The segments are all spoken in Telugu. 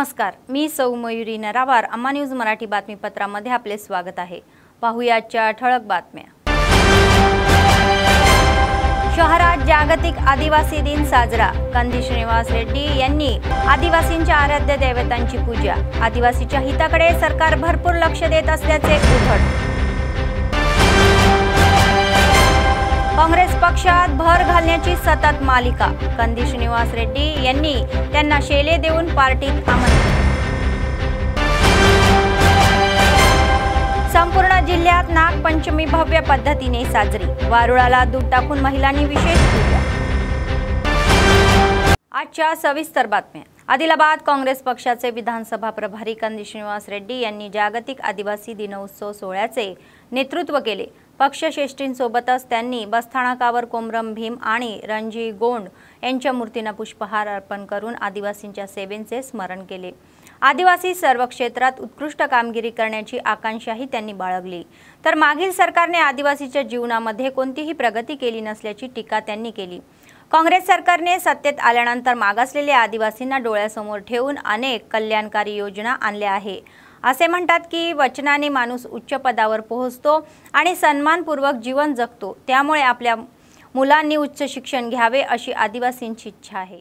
नमस्कार, मी सौ मयुरी नरावार. अम्मा न्यूज मराठी बातमीपत्रामध्ये आपले स्वागत आहे. पाहुयाच्या ठळक बातम्या. शहरात जागतिक आदिवासी दिन साजरा. कंदी श्रीनिवास रेड्डी यांनी आदिवासींच्या आराध्य दैवतांची पूजा. आदिवासीच्या हिताकडे सरकार भरपूर लक्ष देत असल्याचे उघड. काँग्रेस पक्षात भर घालण्याची सतत मालिका. कंदी श्रीनिवास रेड्डी यांनी त्यांना शेले देऊन पार्टीत आमंत्रण. संपूर्ण जिल्ह्यात नागपंचमी भव्य पद्धतीने साजरी. वारुळाला दूध टाकून महिलांनी विशेष पूजा. आजच्या सविस्तर बातम्या. आदिलाबाद काँग्रेस पक्षाचे विधानसभा प्रभारी कंदी श्रीनिवास रेड्डी यांनी जागतिक आदिवासी दिनोत्सव सोहळ्याचे नेतृत्व केले. पक्षश्रेष्ठींसोबतच त्यांनी बसस्थानकावर कोमरम भीम आणि रणजी गोंड यांच्या मूर्तींना पुष्पहार अर्पण करून आदिवासींच्या सेवेचे स्मरण केले. आदिवासी सर्व क्षेत्रात उत्कृष्ट कामगिरी करण्याची आकांक्षाही त्यांनी बाळगली. तर मागील सरकारने आदिवासीच्या जीवनामध्ये कोणतीही प्रगती केली नसल्याची टीका त्यांनी केली. काँग्रेस सरकारने सत्तेत आल्यानंतर मागासलेल्या आदिवासींना डोळ्यासमोर ठेवून अनेक कल्याणकारी योजना आणल्या आहे. असे म्हणतात की वचनाने माणूस उच्च पदावर पोहोचतो आणि सन्मानपूर्वक जीवन जगतो. त्यामुळे आपल्या मुलांनी उच्च शिक्षण घ्यावे अशी आदिवासींची इच्छा आहे.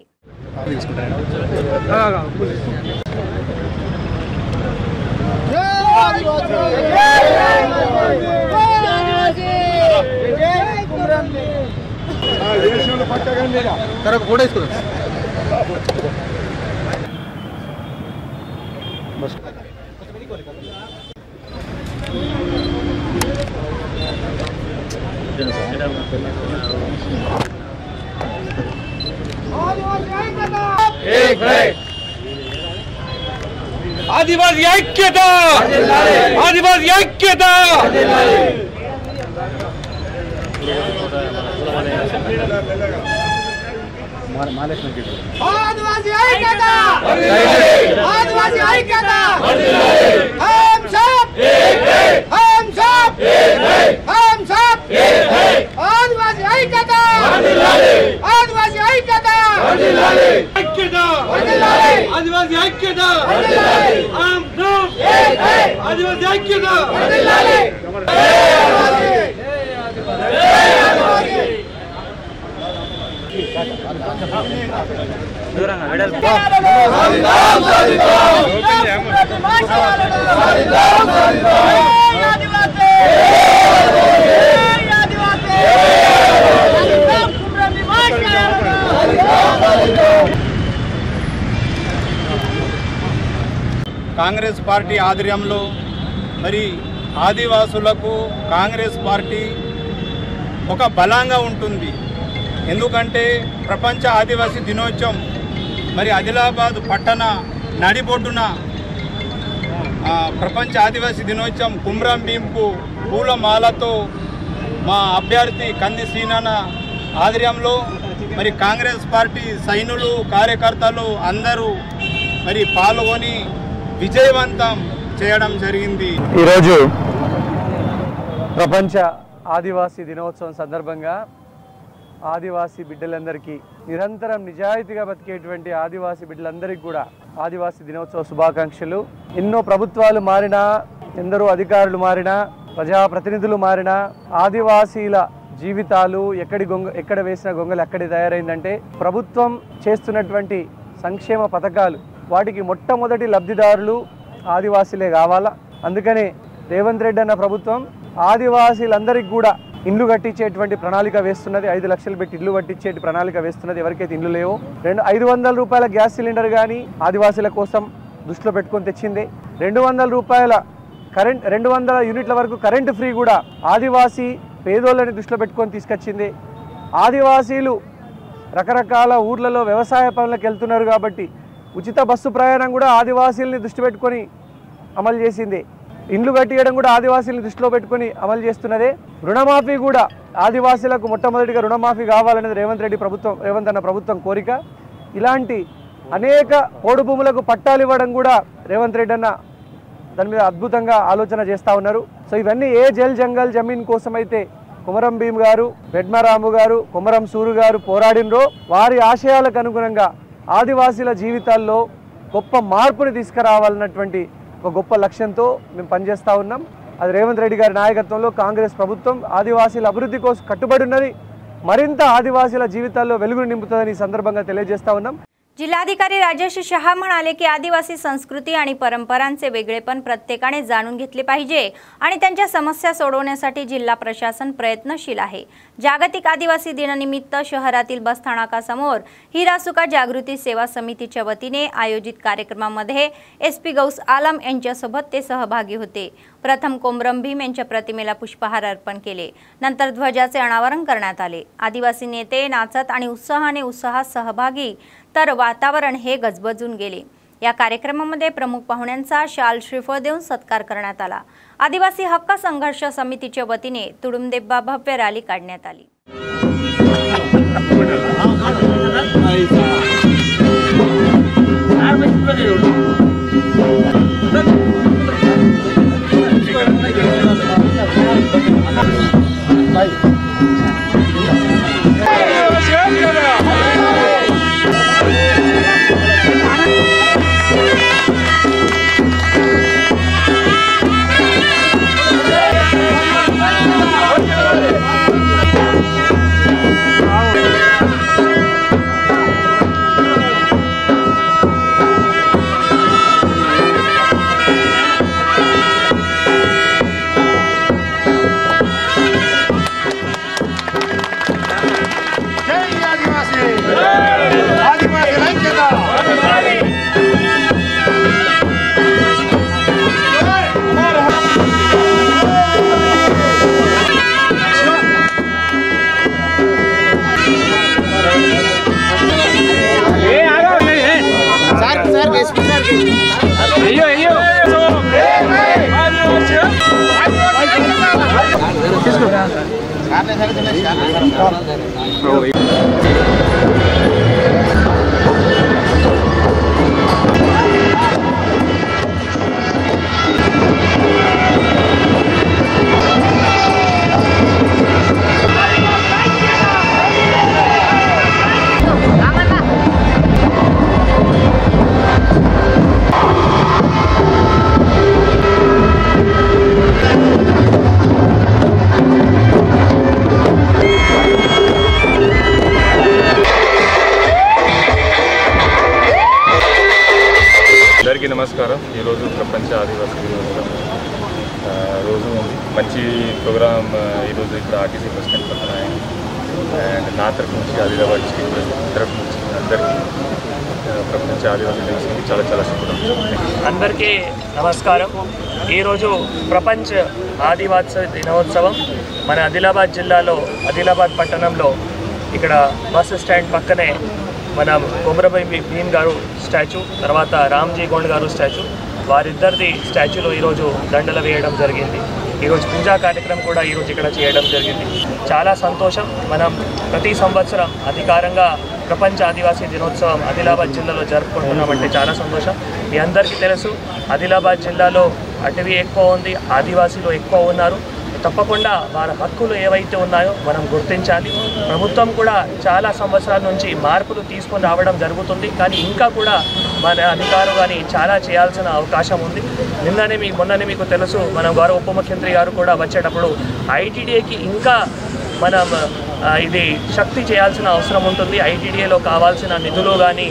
आदिवासी ऐक्यता, आदिवासी ऐक्यता. आदिवासी ऐक्यता, आदिवासी ऐक्यता. हम सब एक है, हम सब एक है, हम सब एक है. आदिवासी ऐक्यता, आदिवासी ऐक्यता, ऐक्यता, आदिवासी ऐक्यता. हम सब एक है, आदिवासी ऐक्यता. కాంగ్రెస్ పార్టీ ఆధ్వర్యంలో మరి ఆదివాసులకు కాంగ్రెస్ పార్టీ ఒక బలంగా ఉంటుంది. ఎందుకంటే ప్రపంచ ఆదివాసీ దినోత్సవం మరి ఆదిలాబాద్ పట్టణ నడిబొడ్డున ప్రపంచ ఆదివాసీ దినోత్సవం కుమ్రం భీంకు పూలమాలతో మా అభ్యర్థి కంది శ్రీనాన్న ఆధ్వర్యంలో మరి కాంగ్రెస్ పార్టీ సైనికులు కార్యకర్తలు అందరూ మరి పాల్గొని విజయవంతం చేయడం జరిగింది. ఈరోజు ప్రపంచ ఆదివాసీ దినోత్సవం సందర్భంగా ఆదివాసీ బిడ్డలందరికీ నిరంతరం నిజాయితీగా బతికేటువంటి ఆదివాసీ బిడ్డలందరికీ కూడా ఆదివాసీ దినోత్సవ శుభాకాంక్షలు. ఎన్నో ప్రభుత్వాలు మారినా, ఎందరో అధికారులు మారినా, ప్రజాప్రతినిధులు మారినా ఆదివాసీల జీవితాలు ఎక్కడ వేసిన గొంగలు అక్కడే తయారైందంటే ప్రభుత్వం చేస్తున్నటువంటి సంక్షేమ పథకాలు వాటికి మొట్టమొదటి లబ్ధిదారులు ఆదివాసీలే కావాలా. అందుకనే రేవంత్ రెడ్డి అన్న ప్రభుత్వం ఆదివాసీలందరికీ కూడా ఇండ్లు కట్టించేటువంటి ప్రణాళిక వేస్తున్నది. 5 లక్షలు పెట్టి ఇల్లు కట్టించేటి ప్రణాళిక వేస్తున్నది. ఎవరికైతే ఇండ్లు లేవో 500 రూపాయల గ్యాస్ సిలిండర్ కానీ ఆదివాసీల కోసం దృష్టిలో పెట్టుకొని తెచ్చింది. 200 రూపాయల కరెంట్ 200 యూనిట్ల వరకు కరెంటు ఫ్రీ కూడా ఆదివాసీ పేదోళ్ళని దృష్టిలో పెట్టుకొని తీసుకొచ్చింది. ఆదివాసీలు రకరకాల ఊర్లలో వ్యవసాయ పనులకు వెళ్తున్నారు కాబట్టి ఉచిత బస్సు ప్రయాణం కూడా ఆదివాసీలని దృష్టి పెట్టుకొని అమలు చేసింది. ఇండ్లు కట్టియడం కూడా ఆదివాసీలను దృష్టిలో పెట్టుకొని అమలు చేస్తున్నదే. రుణమాఫీ కూడా ఆదివాసీలకు మొట్టమొదటిగా రుణమాఫీ కావాలనేది రేవంత్ అన్న ప్రభుత్వం కోరిక. ఇలాంటి అనేక పోడు భూములకు పట్టాలు ఇవ్వడం కూడా రేవంత్ రెడ్డి అన్న దాని మీద అద్భుతంగా ఆలోచన చేస్తూ ఉన్నారు. సో ఇవన్నీ ఏ జల్ జంగల్ జమీన్ కోసమైతే కొమరం భీమ్ గారు, పెడ్మరాము గారు, కొమరం సూరు గారు పోరాడినరో వారి ఆశయాలకు అనుగుణంగా ఆదివాసీల జీవితాల్లో గొప్ప మార్పుని తీసుకురావాలన్నటువంటి ఒక గొప్ప లక్ష్యంతో మేము పనిచేస్తూ ఉన్నాం. అది రేవంత్ రెడ్డి గారి నాయకత్వంలో కాంగ్రెస్ ప్రభుత్వం ఆదివాసీల అభివృద్ధి కోసం కట్టుబడి ఉన్నది. మరింత ఆదివాసీల జీవితాల్లో వెలుగును నింపుతుందని ఈ संदर्भात తెలియజేస్తా ఉన్నాం. जिल्हाधिकारी राजेश शहा म्हणाले की आदिवासी संस्कृती आणि परंपरांचे वेगळेपण प्रत्येकाने जाणून घेतले पाहिजे आणि त्यांच्या समस्या सोडवण्यासाठी जिल्हा प्रशासन प्रयत्नशील आहे. जागतिक आदिवासी दिनानिमित्त शहरातील बसस्थानकासमोर हिरासुका जागृती सेवा समितीच्या वतीने आयोजित कार्यक्रमामध्ये SP गौस आलम यांच्यासोबत ते सहभागी होते. प्रथम कोमरम भीम यांच्या प्रतिमेला पुष्पहार अर्पण केले. नंतर ध्वजाचे अनावरण करण्यात आले. आदिवासी नेते नाचत आणि उत्साहात सहभागी तर वातावरण हे गजबजून गेले. या कार्यक्रमामध्ये प्रमुख पाहुण्यांचा शाल श्रीफळ देऊन सत्कार करण्यात आला. आदिवासी हक्क संघर्ष समितीच्या वतीने तुडुंबदेब्बा भव्य रॅली काढण्यात आली. అందరికీ నమస్కారం. ఈరోజు ప్రపంచ ఆదివాసీ దినోత్సవం రోజు మంచి ప్రోగ్రామ్ ఈరోజు ఇక్కడ ఆర్టీసీ బస్ స్టాండ్ పక్కన అండ్ నా తరఫు నుంచి ఆదిలాబాద్ డిస్ట్రిక్ట్ ప్రెసిడెంట్ తరఫు నుంచి అందరికీ ప్రపంచ ఆదివాసీ దినోత్సవం చాలా చాలా శుభాకాంక్షలు. అందరికీ నమస్కారం. ఈరోజు ప్రపంచ ఆదివాసీ దినోత్సవం మన ఆదిలాబాద్ జిల్లాలో ఆదిలాబాద్ పట్టణంలో ఇక్కడ బస్ స్టాండ్ పక్కనే మన కొమరం భీమ్ గారు స్టాచ్యూ, తర్వాత రామ్జీ గోండ్ గారు స్టాచ్యూ, వారిద్దరిది స్టాచ్యూలో ఈరోజు దండలు వేయడం జరిగింది. ఈరోజు పూజా కార్యక్రమం కూడా ఈరోజు ఇక్కడ చేయడం జరిగింది. చాలా సంతోషం. మనం ప్రతి సంవత్సరం అధికారంగా ప్రపంచ ఆదివాసీ దినోత్సవం ఆదిలాబాద్ జిల్లాలో జరుపుకుంటున్నామంటే చాలా సంతోషం. మీ అందరికీ తెలుసు ఆదిలాబాద్ జిల్లాలో అటవీ ఎక్కువ ఉంది, ఆదివాసీలు ఎక్కువ ఉన్నారు. తప్పకుండా వారి హక్కులు ఏవైతే ఉన్నాయో మనం గుర్తించాలి. ప్రభుత్వం కూడా చాలా సంవత్సరాల నుంచి మార్పులు తీసుకొని రావడం జరుగుతుంది, కానీ ఇంకా కూడా మన అధికారులు కానీ చాలా చేయాల్సిన అవకాశం ఉంది. మొన్ననే మీకు తెలుసు మన గౌరవ ఉప ముఖ్యమంత్రి గారు కూడా వచ్చేటప్పుడు ఐటీడీఏకి ఇంకా మనం ఇది శక్తి చేయాల్సిన అవసరం ఉంటుంది. ఐటీడీఏలో కావాల్సిన నిధులు కానీ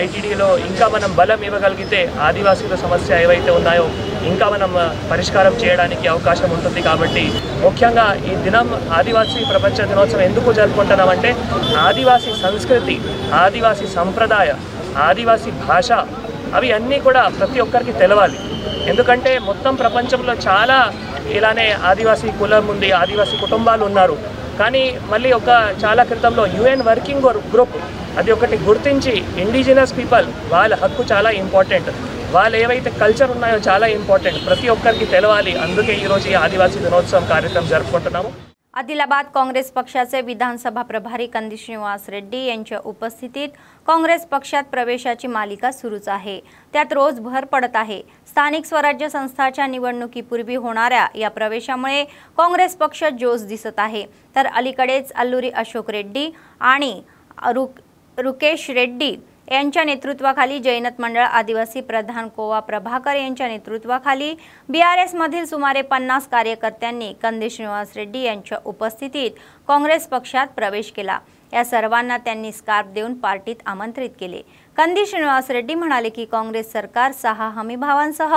ఐటీడీఏలో ఇంకా మనం బలం ఇవ్వగలిగితే ఆదివాసీల సమస్య ఏవైతే ఉన్నాయో ఇంకా మనం పరిష్కారం చేయడానికి అవకాశం ఉంటుంది. కాబట్టి ముఖ్యంగా ఈ దినం ఆదివాసీ ప్రపంచ దినోత్సవం ఎందుకు జరుపుకుంటున్నామంటే ఆదివాసీ సంస్కృతి, ఆదివాసీ సంప్రదాయ, ఆదివాసీ భాష అవి అన్నీ కూడా ప్రతి ఒక్కరికి తెలవాలి. ఎందుకంటే మొత్తం ప్రపంచంలో చాలా ఇలానే ఆదివాసీ కులం ఉంది, ఆదివాసీ కుటుంబాలు ఉన్నారు. కానీ మళ్ళీ చాలా క్రితంలో UN వర్కింగ్ గ్రూప్ అది ఒకటి గుర్తించి ఇండిజినస్ పీపుల్ వాళ్ళ హక్కు చాలా ఇంపార్టెంట్, వాళ్ళు ఏవైతే కల్చర్ ఉన్నాయో చాలా ఇంపార్టెంट, ప్రతి ఒక్కరికి తెలవాలి. అందుకే ఈరోజు ఈ ఆదివాసీ దినోత్సవం కార్యక్రమం జరుపుకుంటున్నాము. आदिलाबाद काँग्रेस पक्षाचे विधानसभा प्रभारी कंदी श्रीनिवास रेड्डी यांच्या उपस्थितीत काँग्रेस पक्षात प्रवेशाची मालिका सुरूच आहे. त्यात रोज भर पडत आहे. स्थानिक स्वराज्य संस्थांच्या निवडणुकीपूर्वी होणाऱ्या या प्रवेशामुळे काँग्रेस पक्ष जोश दिसत आहे. तर अलीकडेच अल्लुरी अशोक रेड्डी आणि रुकेश रेड्डी यांच्या नेतृत्वाखाली जैनत मंडळ आदिवासी प्रधान कोवा प्रभाकर यांच्या नेतृत्वाखाली BRS मधील सुमारे 50 कार्यकर्त्यांनी कंदी श्रीनिवास रेड्डी यांच्या उपस्थितीत काँग्रेस पक्षात प्रवेश केला। या सर्वांना त्यांनी स्कार्फ देऊन पार्टीत आमंत्रित केले। कंदी श्रीनिवास रेड्डी म्हणाले की काँग्रेस सरकार 6 हमीभावांसह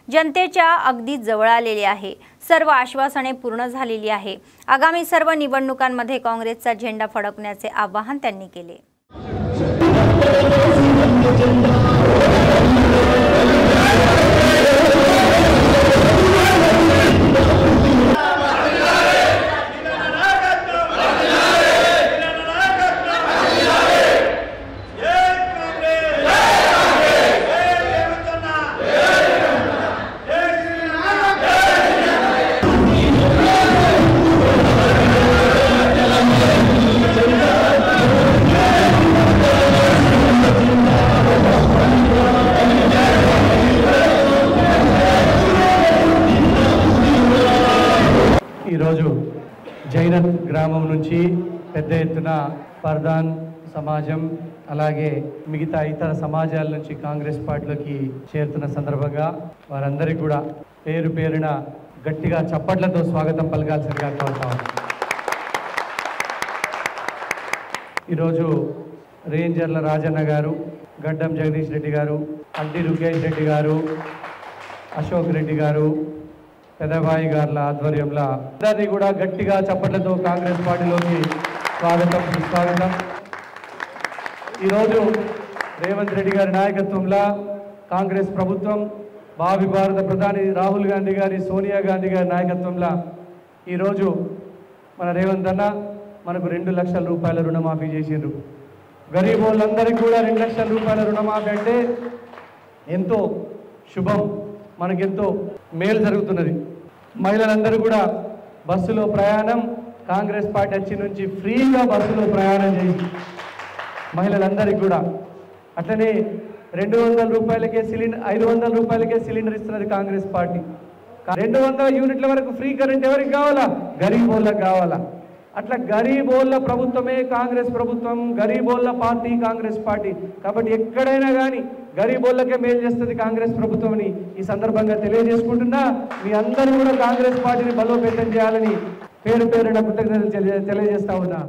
जनतेच्या अगदी जवळ आलेले आहे। सर्व आश्वासने पूर्ण झालेली आहे। आगामी सर्व निवडणुकांमध्ये काँग्रेसचा झेंडा फडकवण्याचे आवाहन त्यांनी केले। ఈరోజు జైనత్ గ్రామం నుంచి పెద్ద ఎత్తున పర్దాన్ సమాజం అలాగే మిగతా ఇతర సమాజాల నుంచి కాంగ్రెస్ పార్టీలోకి చేరుతున్న సందర్భంగా వారందరికీ కూడా పేరు పేరున గట్టిగా చప్పట్లతో స్వాగతం పలకాల్సిందిగా కోరుతాం। ఈరోజు రేంజర్ల రాజన్న గారు, గడ్డం జగదీష్ రెడ్డి గారు, అడ్డి రుకేష్ రెడ్డి గారు, అశోక్ రెడ్డి గారు, పెదబాయి గార్ల ఆధ్వర్యంలో అందరినీ కూడా గట్టిగా చప్పట్లతో కాంగ్రెస్ పార్టీలోకి స్వాగతం సుస్వాగతం। ఈరోజు రేవంత్ రెడ్డి గారి నాయకత్వంలో కాంగ్రెస్ ప్రభుత్వం భావి భారత ప్రధాని రాహుల్ గాంధీ గారి, సోనియా గాంధీ గారి నాయకత్వంలో ఈరోజు మన రేవంత్ అన్న మనకు 2 లక్షల రూపాయల రుణమాఫీ చేసిండ్రు। గరీబ్ వాళ్ళందరికీ కూడా 2 లక్షల రూపాయల రుణమాఫీ అంటే ఎంతో శుభం, మనకెంతో మేలు జరుగుతున్నది। మహిళలందరూ కూడా బస్సులో ప్రయాణం కాంగ్రెస్ పార్టీ వచ్చి నుంచి ఫ్రీగా బస్సులో ప్రయాణం చేసి మహిళలందరికీ కూడా అట్లనే 200 రూపాయలకే సిలిండర్, 500 రూపాయలకే సిలిండర్ ఇస్తున్నది కాంగ్రెస్ పార్టీ। 200 యూనిట్ల వరకు ఫ్రీ కరెంట్ ఎవరికి కావాలా? గరీబ్ వాళ్ళకి కావాలా। అట్లా గరీబ్ వాళ్ళ ప్రభుత్వమే కాంగ్రెస్ ప్రభుత్వం, గరీబ్ వాళ్ళ పార్టీ కాంగ్రెస్ పార్టీ। కాబట్టి ఎక్కడైనా కానీ గరీబ్ వాళ్ళకే మేలు చేస్తుంది కాంగ్రెస్ ప్రభుత్వం అని ఈ సందర్భంగా తెలియజేసుకుంటున్నా। మీ అందరూ కూడా కాంగ్రెస్ పార్టీని బలోపేతం చేయాలని పేరు పేరున కృతజ్ఞతలు తెలియజేస్తా ఉన్నా।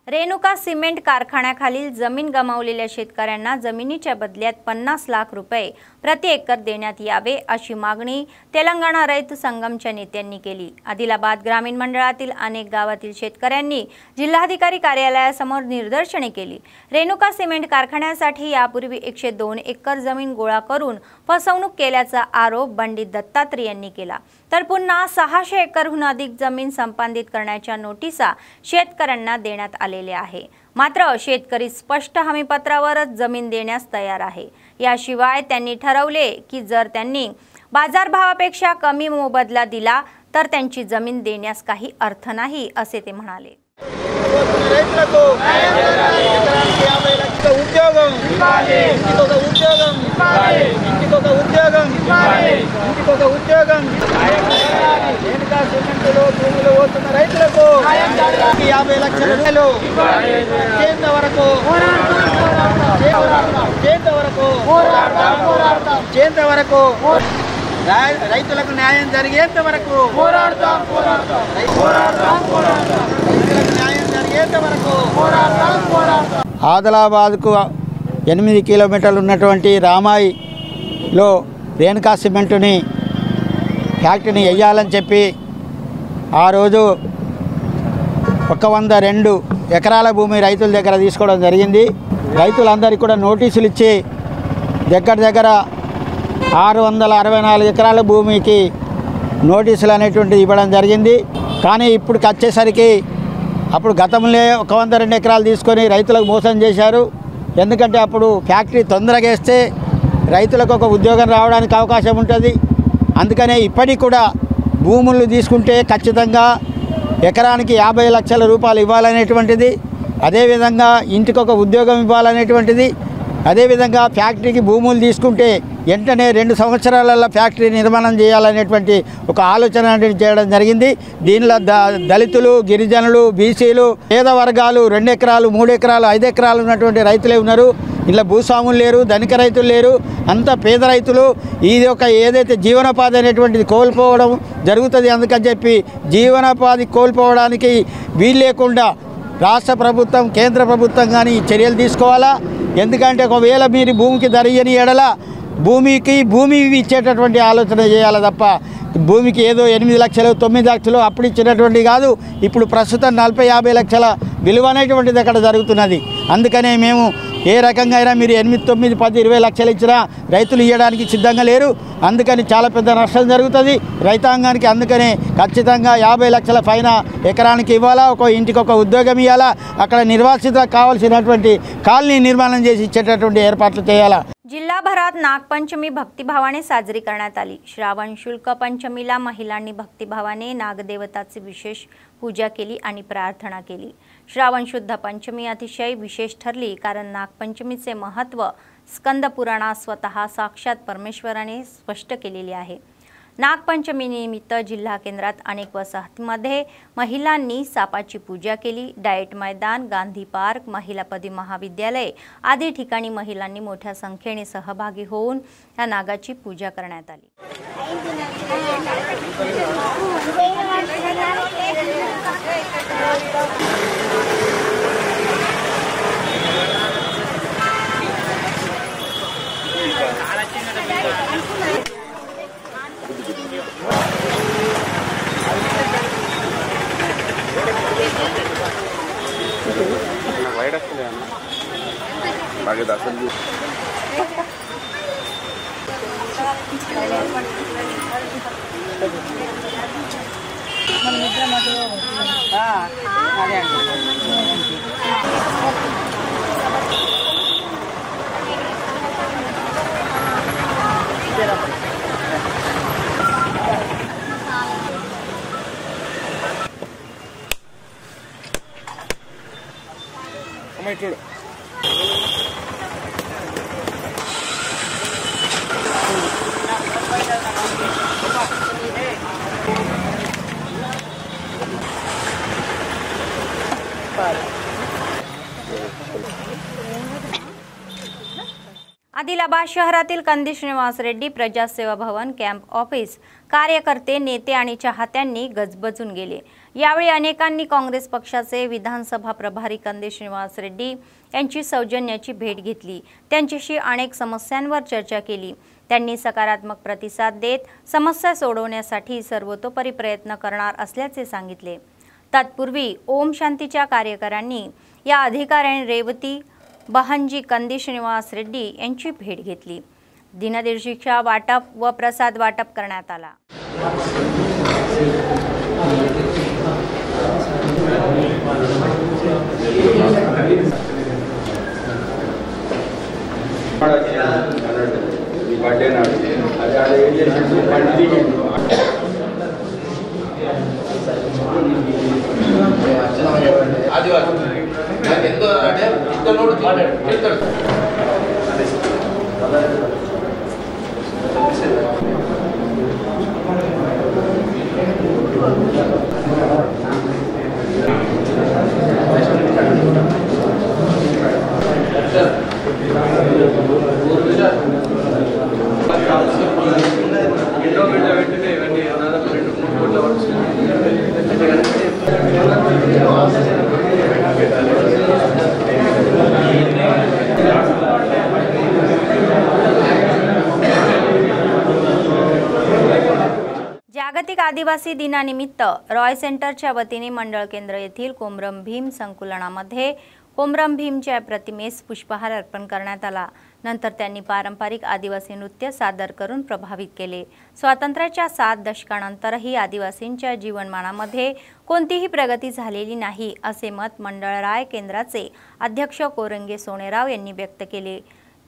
रेणुका सिमेंट कारखान्याखालील जमीन गमावलेल्या शेतकऱ्यांना जमिनीच्या बदल्यात 50 लाख रुपये प्रति एकर देण्यात यावे अशी मागणी तेलंगणा रैत संगमच्या नेत्यांनी केली। आदिलाबाद ग्रामीण मंडळातील अनेक गावातील शेतकऱ्यांनी जिल्हाधिकारी कार्यालयासमोर निदर्शने केली। रेणुका सिमेंट कारखान्यासाठी यापूर्वी 102 एकर जमीन गोळा करून फसवणूक केल्याचा आरोप पंडित दत्तात्रय यांनी केला। तर पुन्हा 600 एकरहून अधिक जमीन संपादित करण्याच्या नोटिसा शेतकऱ्यांना देण्यात आलेल्या आहे। मात्र शेतकरी स्पष्ट हमीपत्रावरच जमीन देण्यास तयार आहे। याशिवाय त्यांनी ठरवले की जर त्यांनी बाजारभावापेक्षा कमी मोबदला दिला तर त्यांची जमीन देण्यास काही अर्थ नाही असे ते म्हणाले। రైతులకు న్యాయం జరిగేంత వరకు ఆదిలాబాద్కు 8 కిలోమీటర్లు ఉన్నటువంటి రామాయిలో రేణుకా సిమెంటుని ఫ్యాక్టరీని వేయాలని చెప్పి ఆ రోజు 102 ఎకరాల భూమి రైతుల దగ్గర తీసుకోవడం జరిగింది। రైతులందరికీ కూడా నోటీసులు ఇచ్చి దగ్గర 664 ఎకరాల భూమికి నోటీసులు అనేటువంటిది ఇవ్వడం జరిగింది। కానీ ఇప్పుడు వచ్చేసరికి అప్పుడు గతంలో 102 ఎకరాలు తీసుకొని రైతులకు మోసం చేశారు। ఎందుకంటే అప్పుడు ఫ్యాక్టరీ తొందరగా వేస్తే రైతులకు ఒక ఉద్యోగం రావడానికి అవకాశం ఉంటుంది। అందుకనే ఇప్పటికి కూడా భూములు తీసుకుంటే ఖచ్చితంగా ఎకరానికి 50 లక్షల రూపాయలు ఇవ్వాలనేటువంటిది, అదేవిధంగా ఇంటికి ఒక ఉద్యోగం ఇవ్వాలనేటువంటిది, అదేవిధంగా ఫ్యాక్టరీకి భూములు తీసుకుంటే వెంటనే 2 సంవత్సరాలలో ఫ్యాక్టరీ నిర్మాణం చేయాలనేటువంటి ఒక ఆలోచన చేయడం జరిగింది। దీనిలో దళితులు, గిరిజనులు, బీసీలు, పేద వర్గాలు 2 ఎకరాలు, 3 ఎకరాలు, 5 ఎకరాలు ఉన్నటువంటి రైతులే ఉన్నారు। ఇలా భూస్వాములు లేరు, ధనిక రైతులు లేరు, అంతా పేద రైతులు. ఇది ఒక ఏదైతే జీవనోపాధి అనేటువంటిది కోల్పోవడం జరుగుతుంది. అందుకని చెప్పి జీవనోపాధి కోల్పోవడానికి వీలు లేకుండా రాష్ట్ర ప్రభుత్వం, కేంద్ర ప్రభుత్వం కానీ చర్యలు తీసుకోవాలా. ఎందుకంటే ఒకవేళ మీరు భూమికి ధర ఇయ్యని ఎడల భూమి ఇచ్చేటటువంటి ఆలోచన చేయాలి తప్ప భూమికి ఏదో 8 లక్షలు 9 లక్షలు అప్పుడు ఇచ్చినటువంటి కాదు. ఇప్పుడు ప్రస్తుతం 40-50 లక్షల విలువ అనేటువంటిది అక్కడ జరుగుతున్నది. అందుకనే మేము ఏ రకంగా అయినా మీరు 8, 9, 10, 20 లక్షలు ఇచ్చినా రైతులు ఇవ్వడానికి సిద్ధంగా లేరు. అందుకని చాలా పెద్ద నష్టం జరుగుతుంది రైతాంగానికి. అందుకనే ఖచ్చితంగా 50 లక్షల పైన ఎకరానికి ఇవ్వాలా. ఒక ఇంటికి ఒక ఉద్యోగం ఇవ్వాలా. అక్కడ నిర్వాసితులకు కావాల్సినటువంటి కాలనీ निर्माण చేసి ఇచ్చేటటువంటి ఏర్పాట్లు చేయాలా. जिल्हाभरात नागपंचमी भक्तिभावाने साजरी करण्यात आली. श्रावण शुल्क पंचमीला महिलांनी भक्तिभावाने नागदेवताची विशेष पूजा केली आणि प्रार्थना केली. श्रावण शुद्ध पंचमी अतिशय विशेष ठरली कारण नागपंचमीचे महत्त्व स्कंद पुराणात स्वतः साक्षात परमेश्वराने स्पष्ट केलेले आहे. नागपंचमीनिमित्त जिल्हा केंद्रात अनेक वसाहतींमध्ये महिलांनी सापाची पूजा केली. डाएट मैदान, गांधी पार्क, महिलापदी महाविद्यालय आदी ठिकाणी महिलांनी मोठ्या संख्येने सहभागी होऊन या नागाची पूजा करण्यात आली. आदिलाबाद शहरातील कंदी श्रीनिवास रेड्डी प्रजासेवा भवन, कॅम्प ऑफिस, कार्यकर्ते, नेते आणि चाहत्यांनी गजबजून गेले. यावेळी अनेकांनी काँग्रेस पक्षाचे विधानसभा प्रभारी कंदी श्रीनिवास रेड्डी यांची सौजन्याची भेट घेतली. त्यांच्याशी अनेक समस्यांवर चर्चा केली. त्यांनी सकारात्मक प्रतिसाद देत समस्या सोडवण्यासाठी सर्वतोपरी प्रयत्न करणार असल्याचे सांगितले. तत्पूर्वी ओम शांतीच्या कार्यकर्त्यांनी या अधिकाऱ्यांनी रेवती बहनजी कंदी श्रीनिवास रेड्डी यांची भेट घेतली. दिनदर्शिका वाटप व प्रसाद वाटप करण्यात आला. जागतिक आदिवासी दिनानिमित्त रॉय सेंटरच्या वतीने मंडळ केंद्र येथील कोमरम भीम संकुलनामध्ये कोमरम भीमच्या प्रतिमेस पुष्पहार अर्पण करण्यात आला. नंतर त्यांनी पारंपरिक आदिवासी नृत्य सादर करून प्रभावित केले. स्वातंत्र्याच्या 7 दशकांनंतरही आदिवासींच्या जीवनमानामध्ये कोणतीही प्रगती झालेली नाही असे मत मंडळ राय केंद्राचे अध्यक्ष कोरंगे सोनेराव यांनी व्यक्त केले.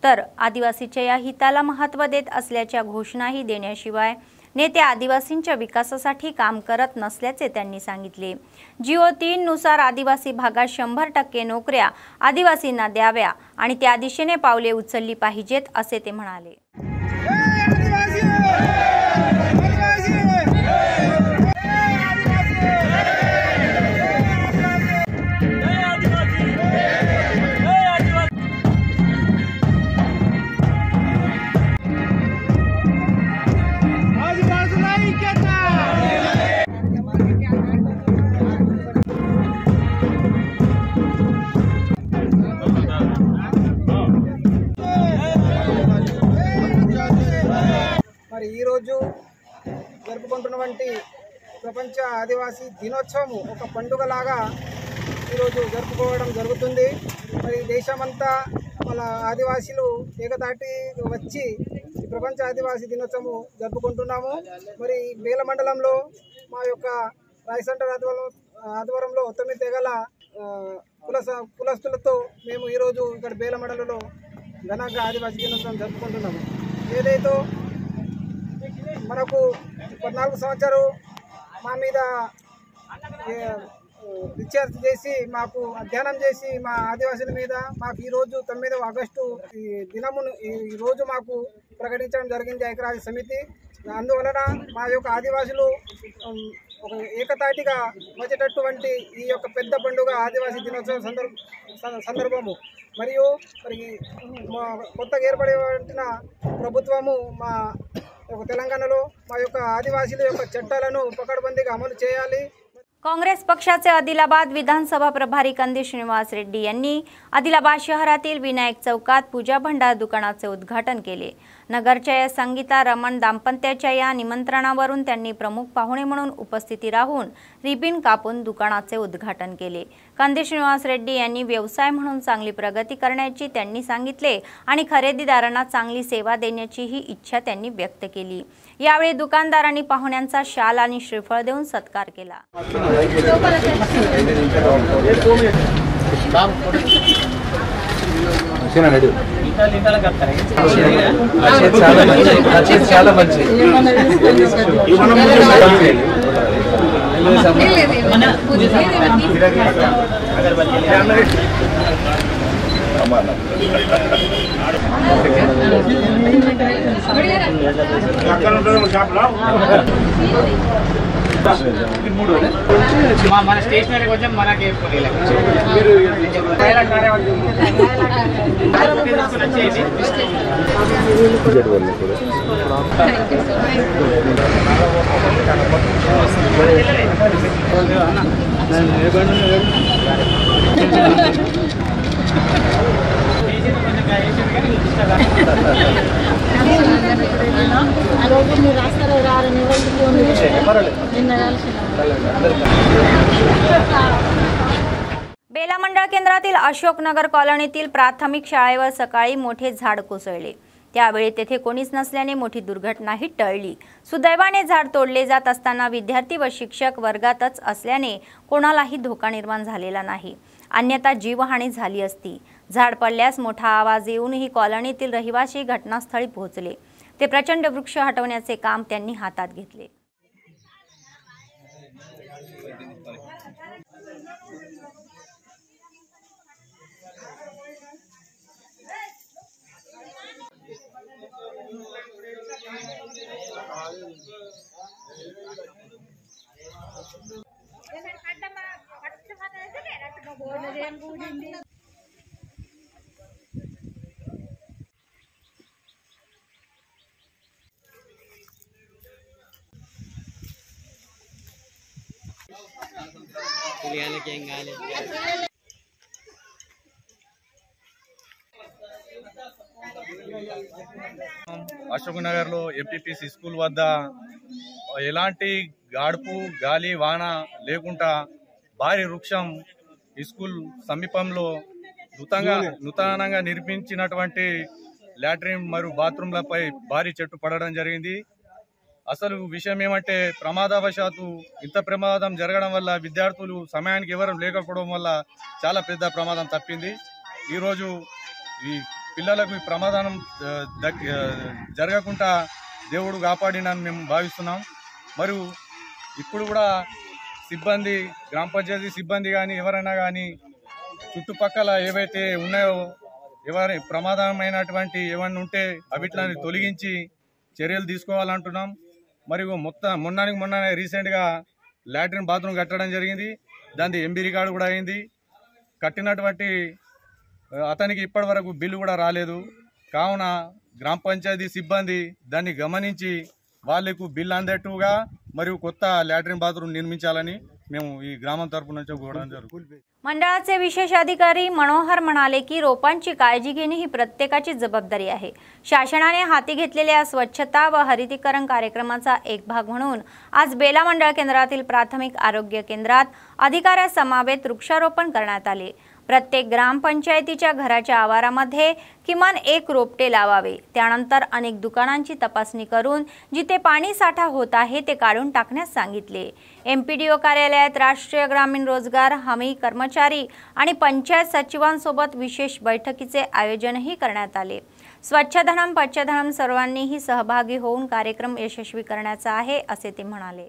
तर आदिवासीच्या या हिताला महत्त्व देत असल्याच्या घोषणाही देण्याशिवाय नेते आदिवासींच्या विकासासाठी काम करत नसल्याचे त्यांनी सांगितले. जिओ 3 नुसार आदिवासी भागात 100% नोकऱ्या आदिवासींना द्याव्या आणि त्या दिशेने पावले उचलली पाहिजेत असे ते म्हणाले. ప్రపంచ ఆదివాసీ దినోత్సవం ఒక పండుగలాగా ఈరోజు జరుపుకోవడం జరుగుతుంది. మరి దేశమంతా మన ఆదివాసీలు ఏకతాటి వచ్చి ఈ ప్రపంచ ఆదివాసీ దినోత్సవం జరుపుకుంటున్నాము. మరి బేల మండలంలో మా యొక్క రాయ్ సెంటర్ ఆధ్వర్యంలో 9 తెగల కులస్తులతో మేము ఈరోజు ఇక్కడ బేల మండలంలో ఘనంగా ఆదివాసీ దినోత్సవం జరుపుకుంటున్నాము. ఏదైతే మనకు 14 సంవత్సరాలు మా మీద రీఛార్జ్ చేసి మాకు అధ్యయనం చేసి మా ఆదివాసుల మీద మాకు ఈరోజు 9వ ఆగస్టు ఈ దినమును ఈరోజు మాకు ప్రకటించడం జరిగింది ఐక్యరాజ్య సమితి. అందువలన మా యొక్క ఆదివాసులు ఒక ఏకతాటిగా వచ్చేటటువంటి ఈ యొక్క పెద్ద పండుగ ఆదివాసీ దినోత్సవం సందర్భము. మరియు మరి మా కొత్తగా ఏర్పడిన ప్రభుత్వము మా యొక్క తెలంగాణలో మా యొక్క ఆదివాసీల యొక్క చట్టాలను పకడ్బందీగా अमल చేయాలి. काँग्रेस पक्षाचे आदिलाबाद विधानसभा प्रभारी कंदी श्रीनिवास रेड्डी यांनी आदिलाबाद शहरातील विनायक चौकात पूजा भंडार दुकानाचे उद्घाटन केले. नगरच्या या संगीता रमण दाम्पत्याच्या या निमंत्रणावरून त्यांनी प्रमुख पाहुणे म्हणून उपस्थिती राहून रिबीन कापून दुकानाचे उद्घाटन केले. कंदी श्रीनिवास रेड्डी यांनी व्यवसाय म्हणून चांगली प्रगती करण्याची त्यांनी सांगितले आणि खरेदीदारांना चांगली सेवा देण्याचीही इच्छा त्यांनी व्यक्त केली. यावेळी दुकानदारांनी पाहुण्यांचा शाल आणि श्रीफळ देऊन सत्कार केला. మన స్టేషనరీ కొంచెం మనకి बेला मंडळ केंद्रातील अशोकनगर कॉलनीतील प्राथमिक शाळेवर सकाळी मोठे झाड कोसळले. त्यावेळी तेथे कोणीच नसल्याने मोठी दुर्घटनाही टळली. सुदैवाने झाड तोडले जात असताना विद्यार्थी व शिक्षक वर्गातच असल्याने कोणालाही धोका निर्माण झालेला नाही, अन्यथा जीवहानी झाली असती. झाड पडल्यास मोठा आवाज येऊनही कॉलनीतील रहिवासी घटनास्थळी पोहोचले. ते प्रचंड वृक्ष हटवण्याचे काम त्यांनी हातात घेतले. అశోక్ నగర్లో ఎంపీపీసీ స్కూల్ వద్ద ఎలాంటి గాడుపు గాలి వాన లేకుండా భారీ వృక్షం ఈ స్కూల్ సమీపంలో నూతనంగా నిర్మించినటువంటి లాట్రిన్ మరియు బాత్రూంలపై భారీ చెట్టు పడడం జరిగింది. అసలు విషయం ఏమంటే ప్రమాదవశాత్తు ఇంత ప్రమాదం జరగడం వల్ల విద్యార్థులు సమయానికి ఎవరు లేకపోవడం వల్ల చాలా పెద్ద ప్రమాదం తప్పింది. ఈరోజు ఈ పిల్లలకు ఈ ప్రమాదం జరగకుండా దేవుడు కాపాడినని మేము భావిస్తున్నాం. మరియు ఇప్పుడు కూడా సిబ్బంది, గ్రామ పంచాయతీ సిబ్బంది కానీ ఎవరైనా కానీ చుట్టుపక్కల ఏవైతే ఉన్నాయో ఎవరి ప్రమాదమైనటువంటి ఏమన్నా ఉంటే అవిట్లని తొలగించి చర్యలు తీసుకోవాలంటున్నాం. మరియు మొన్ననే రీసెంట్గా లాట్రిన్ బాత్రూమ్ కట్టడం జరిగింది. దాని ఎంబీ రికార్డు కూడా అయింది. కట్టినటువంటి అతనికి ఇప్పటి వరకు బిల్లు కూడా రాలేదు. కావున గ్రామ పంచాయతీ సిబ్బంది దాన్ని గమనించి వాళ్లకు బిల్లు అందేట్టుగా మరియు కొత్త లాట్రిన్ బాత్రూమ్ నిర్మించాలని మేము ఈ గ్రామం తరపు నుంచి కోరడం జరుగుతుంది. मंडळाचे विशेष अधिकारी मनोहर म्हणाले की रोपांची काळजी घेणे ही प्रत्येकाची जबाबदारी आहे. शासनाने हाती घेतलेल्या स्वच्छता व हरितीकरण कार्यक्रमाचा एक भाग म्हणून आज बेला मंडळ केंद्रातील प्राथमिक आरोग्य केंद्रात अधिकाऱ्यांसमवेत वृक्षारोपण करण्यात आले. प्रत्येक ग्रामपंचायतीच्या घराच्या आवारामध्ये किमान एक रोपटे लावावे. त्यानंतर अनेक दुकानांची तपासणी करून जिथे पाणी साठा होत आहे ते काढून टाकण्यास सांगितले. एमपीडीओ कार्यालयात राष्ट्रीय ग्रामीण रोजगार हमी कर्मचारी आणि पंचायत सचिवांसोबत विशेष बैठकीचे आयोजनही करण्यात आले. स्वच्छधनम पच्छधनम सर्वांनीही सहभागी होऊन कार्यक्रम यशस्वी करण्याचा आहे असे ते म्हणाले.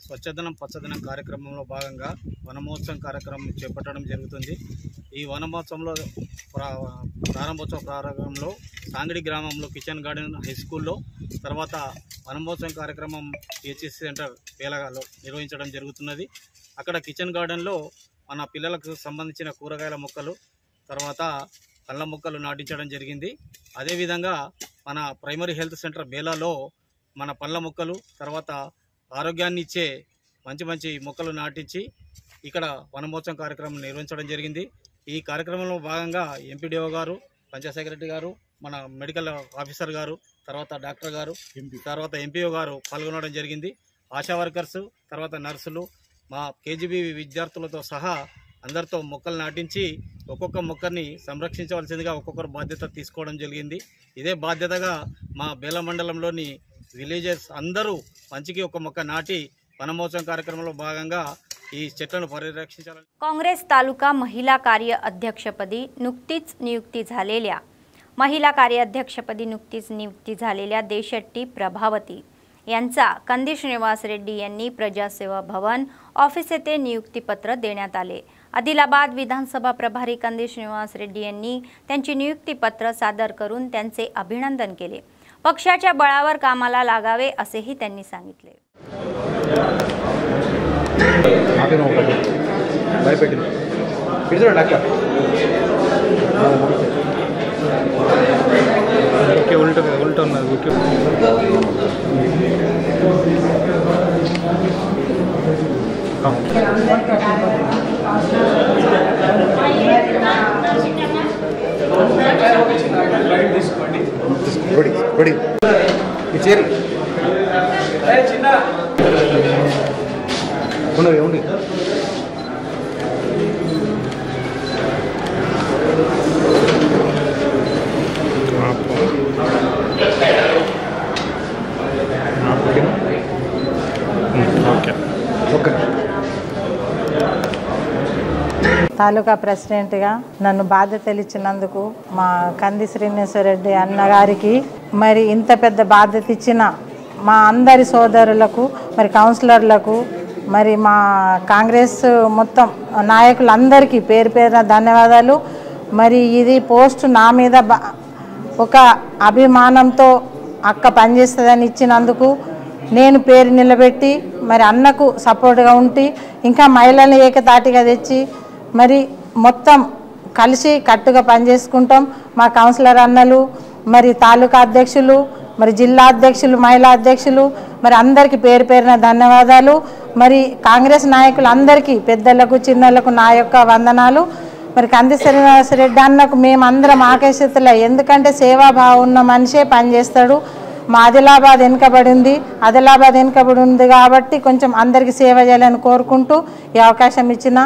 స్వచ్ఛదనం పచ్చదనం కార్యక్రమంలో భాగంగా వనమహోత్సవం కార్యక్రమం చేపట్టడం జరుగుతుంది. ఈ వనమహోత్సవంలో ప్రారంభోత్సవ ప్రారంభంలో సాంగడి గ్రామంలో కిచెన్ గార్డెన్ హై స్కూల్లో, తర్వాత వనమహోత్సవం కార్యక్రమం పిహెచ్సి సెంటర్ పేలగాలో నిర్వహించడం జరుగుతున్నది. అక్కడ కిచెన్ గార్డెన్లో మన పిల్లలకు సంబంధించిన కూరగాయల మొక్కలు, తర్వాత పళ్ళ మొక్కలు నాటించడం జరిగింది. అదేవిధంగా మన ప్రైమరీ హెల్త్ సెంటర్ బేలాలో మన పళ్ళ మొక్కలు, తర్వాత ఆరోగ్యాన్ని ఇచ్చే మంచి మంచి మొక్కలు నాటించి ఇక్కడ వనమహోత్సవం కార్యక్రమం నిర్వహించడం జరిగింది. ఈ కార్యక్రమంలో భాగంగా ఎంపీడీఓ గారు, పంచాయత్ సెక్రటరీ గారు, మన మెడికల్ ఆఫీసర్ గారు, తర్వాత డాక్టర్ గారు, తర్వాత ఎంపీఓ గారు పాల్గొనడం జరిగింది. ఆశా వర్కర్స్, తర్వాత నర్సులు, మా కేజీబీ విద్యార్థులతో సహా అందరితో మొక్కలు నాటించి ఒక్కొక్క మొక్కని సంరక్షించవలసిందిగా ఒక్కొక్కరు బాధ్యత తీసుకోవడం జరిగింది. ఇదే బాధ్యతగా మా బేల మండలంలోని విలేజెస్ అందరూ మంచికి ఒక మొక్క నాటి వనమహోత్సవం కార్యక్రమంలో భాగంగా ఈ చెట్లను పరిరక్షించాలని. काँग्रेस तालुका महिला कार्य अध्यक्षपदी नुकतीच नियुक्ती झालेल्या देशट्टी प्रभावती यांचा कंदी श्रीनिवास रेड्डी यांनी प्रजासेवा भवन ऑफिस येथे नियुक्तीपत्र देण्यात आले. आदिलाबाद विधानसभा प्रभारी कंदी श्रीनिवास रेड्डी यांनी त्यांची नियुक्तीपत्र सादर करून त्यांचे अभिनंदन केले. पक्षाच्या बळावर कामाला लागावे असेही त्यांनी सांगितले. తాలూకా ప్రెసిడెంట్గా నన్ను బాధ్యతలు ఇచ్చినందుకు మా కంది శ్రీనివాసరెడ్డి అన్నగారికి, మరి ఇంత పెద్ద బాధ్యత ఇచ్చిన మా అందరి సోదరులకు, మరి కౌన్సిలర్లకు, మరి మా కాంగ్రెస్ మొత్తం నాయకులందరికీ పేరు పేరున ధన్యవాదాలు. మరి ఇది పోస్ట్ నా మీద ఒక అభిమానంతో అక్క పనిచేస్తుందని ఇచ్చినందుకు నేను పేరు నిలబెట్టి మరి అన్నకు సపోర్ట్గా ఉండి ఇంకా మహిళలను ఏకతాటిగా తెచ్చి మరి మొత్తం కలిసి కట్టుగా పనిచేసుకుంటాం. మా కౌన్సిలర్ అన్నలు, మరి తాలూకా అధ్యక్షులు, మరి జిల్లా అధ్యక్షులు, మహిళా అధ్యక్షులు, మరి అందరికీ పేరు పేరున ధన్యవాదాలు. మరి కాంగ్రెస్ నాయకులు అందరికీ, పెద్దలకు చిన్నలకు నా యొక్క వందనాలు. మరి కంది శ్రీనివాసరెడ్డి అన్నకు మేమందరం ఆకర్షితులే, ఎందుకంటే సేవాభావం ఉన్న మనిషే పనిచేస్తాడు. మా ఆదిలాబాద్ వెనుకబడి ఉంది కాబట్టి కొంచెం అందరికీ సేవ చేయాలని కోరుకుంటూ ఈ అవకాశం ఇచ్చిన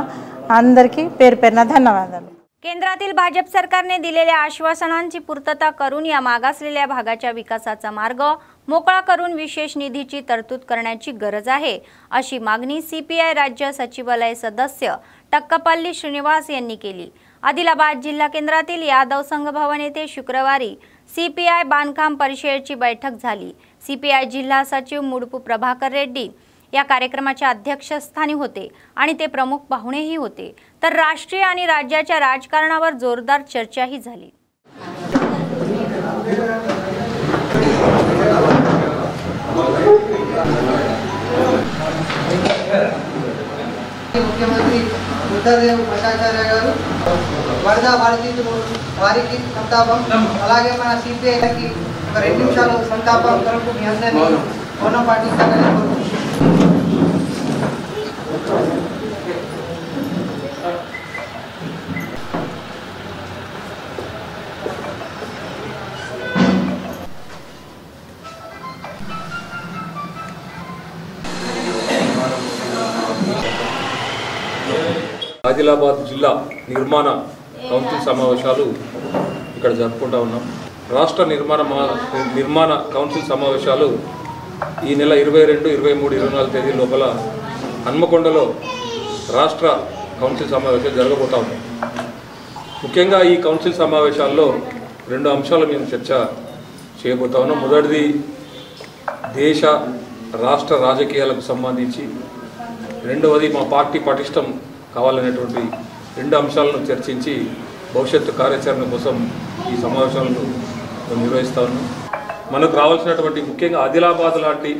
అందరికీ పేరు పేరున ధన్యవాదాలు. केंद्रातील भाजप सरकारने दिलेल्या आश्वासनांची पूर्तता करून या मागासलेल्या भागाच्या विकासाचा मार्ग मोकळा करून विशेष निधीची तरतूद करण्याची गरज आहे अशी मागणी सीपीआय राज्य सचिवालय सदस्य टक्कपल्ली श्रीनिवास यांनी केली. आदिलाबाद जिल्हा केंद्रातील यादव संघ भवन येथे शुक्रवारी सीपीआय बांधकाम परिषदेची बैठक झाली. सीपीआय जिल्हा सचिव मुडपू प्रभाकर रेड्डी या कार्यक्रमाच्या अध्यक्षस्थानी होते आणि ते प्रमुख पाहुणेही होते. तर राष्ट्रीय आणि राज्याच्या राजकारणावर जोरदार चर्चाही झाली. ముఖ్యమంత్రి బుద్ధదేవ్ భట్టాచార్య గారు వరద బాధితులు వారికి సంతాపం, అలాగే మన సిపిఐకి ఒక 2 నిమిషాలు సంతాపం కొరకు మీ అందరినీ మౌనం పాటిస్తారని కోరుకుంటున్నాను. ఆదిలాబాద్ జిల్లా నిర్మాణ కౌన్సిల్ సమావేశాలు ఇక్కడ జరుపుకుంటా ఉన్నాం. రాష్ట్ర నిర్మాణ కౌన్సిల్ సమావేశాలు ఈ నెల 22, 23, 24 తేదీ లోపల హన్మకొండలో రాష్ట్ర కౌన్సిల్ సమావేశాలు జరగబోతా ఉన్నాయి. ముఖ్యంగా ఈ కౌన్సిల్ సమావేశాల్లో 2 అంశాలు మేము చర్చ చేయబోతా ఉన్నాం. మొదటిది దేశ రాష్ట్ర రాజకీయాలకు సంబంధించి, రెండవది మా పార్టీ పటిష్టం కావాలనేటువంటి 2 అంశాలను చర్చించి భవిష్యత్తు కార్యాచరణ కోసం ఈ సమావేశాలను నిర్వహిస్తా ఉన్నాం. మనకు రావాల్సినటువంటి ముఖ్యంగా ఆదిలాబాద్ లాంటి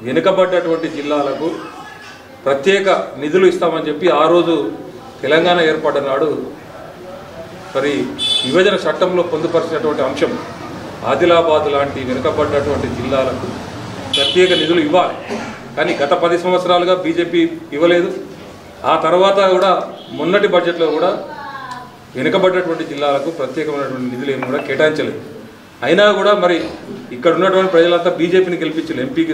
వెనుకబడ్డటువంటి జిల్లాలకు ప్రత్యేక నిధులు ఇస్తామని చెప్పి ఆ రోజు తెలంగాణ ఏర్పడిన నాడు మరి విభజన చట్టంలో పొందుపరిచినటువంటి అంశం ఆదిలాబాద్ లాంటి వెనుకబడ్డటువంటి జిల్లాలకు ప్రత్యేక నిధులు ఇవ్వాలి. కానీ గత 10 సంవత్సరాలుగా బీజేపీ ఇవ్వలేదు. ఆ తర్వాత కూడా మొన్నటి బడ్జెట్లో కూడా వెనుకబడ్డటువంటి జిల్లాలకు ప్రత్యేకమైనటువంటి నిధులు ఏమి కూడా కేటాయించలేదు. అయినా కూడా మరి ఇక్కడ ఉన్నటువంటి ప్రజలంతా బీజేపీని గెలిపించారు. ఎంపీకి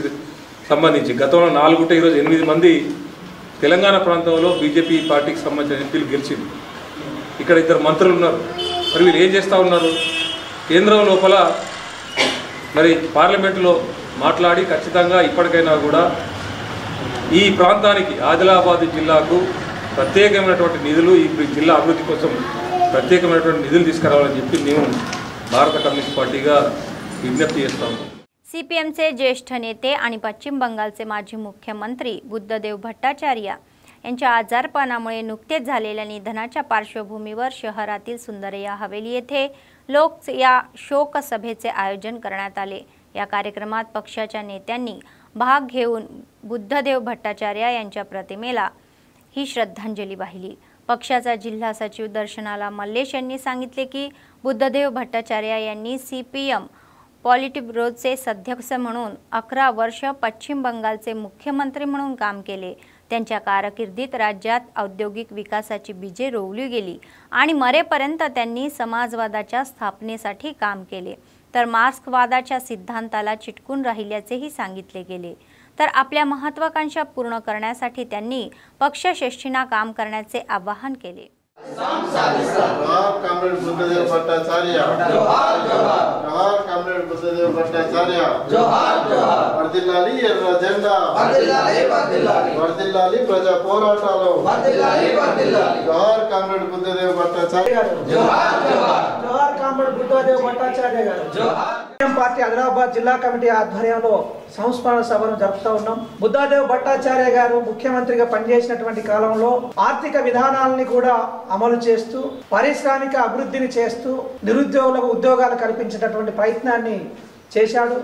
సంబంధించి గతంలో 4 ఉంటే ఈరోజు 8 మంది తెలంగాణ ప్రాంతంలో బీజేపీ పార్టీకి సంబంధించిన ఎంపీలు గెలిచింది. ఇక్కడ 2 మంత్రులు ఉన్నారు. మరి వీళ్ళు ఏం చేస్తూ ఉన్నారు? కేంద్రం లోపల మరి పార్లమెంటులో మాట్లాడి ఖచ్చితంగా ఇప్పటికైనా కూడా ఈ ప్రాంతానికి ఆదిలాబాద్ జిల్లాకు ప్రత్యేకమైనటువంటి నిధులు, ఈ జిల్లా అభివృద్ధి కోసం ప్రత్యేకమైనటువంటి నిధులు తీసుకురావాలని చెప్పి మేము भारत कम्युनिस्ट पार्टी का विज्ञप्ति చేస్తాం. सीपीएमचे ज्येष्ठ नेते आणि पश्चिम बंगालचे माजी मुख्यमंत्री बुद्धदेव भट्टाचार्य यांच्या आजारपणामुळे नुकतेच झालेल्या निधनाच्या पार्श्वभूमीवर शहरातील सुंदरया हवेली येथे लोक या शोक सभेचे आयोजन करण्यात आले. या कार्यक्रमात पक्षाच्या नेत्यांनी भाग घेऊन बुद्धदेव भट्टाचार्य यांच्या प्रतिमेला ही श्रद्धांजली वाहिली. पक्षाचा जिल्हा सचिव दर्शनाला मल्लेश यांनी सांगितले की बुद्धदेव भट्टाचार्य यांनी सीपीएम पॉलिटब्युरोचे सदस्य म्हणून 11 वर्ष पश्चिम बंगालचे मुख्यमंत्री म्हणून काम केले. त्यांच्या कारकिर्दीत राज्यात औद्योगिक विकासाची बीजे रोवली गेली आणि मरेपर्यंत त्यांनी समाजवादाच्या स्थापनेसाठी काम केले. तर मार्क्सवादाच्या सिद्धांताला चिटकून राहिल्याचेही सांगितले गेले. तर आपल्या महत्त्वाकांक्षा पूर्ण करण्यासाठी त्यांनी पक्षश्रेष्ठींना काम करण्याचे आवाहन केले. कॉम्रेड बुद्धदेव भट्टाचार्य जोहार जोहार, जोहार कॉम्रेड बुद्धदेव भट्टाचार्य जोहार जोहार, वर्दिल्लाली ఎర్ర జెండా वर्दिल्लाली वर्दिल्लाली, वर्दिल्लाली ప్రజా పోరాటాలు वर्दिल्लाली वर्दिल्लाली, जोहार कॉम्रेड बुद्धदेव भट्टाचार्य जोहार जोहार, जोहार कॉम्रेड बुद्धदेव भट्टाचार्य గారు जोहार. పార్టీ ఆదిలాబాద్ జిల్లా కమిటీ ఆధ్వర్యంలో సంస్మరణ సభను జరుపుతా ఉన్నాం. బుద్ధదేవ్ భట్టాచార్య గారు ముఖ్యమంత్రిగా పనిచేసినటువంటి కాలంలో ఆర్థిక విధానాలని కూడా అమలు చేస్తూ పారిశ్రామిక అభివృద్ధిని చేస్తూ నిరుద్యోగులకు ఉద్యోగాలు కల్పించేటటువంటి ప్రయత్నాన్ని చేశాడు.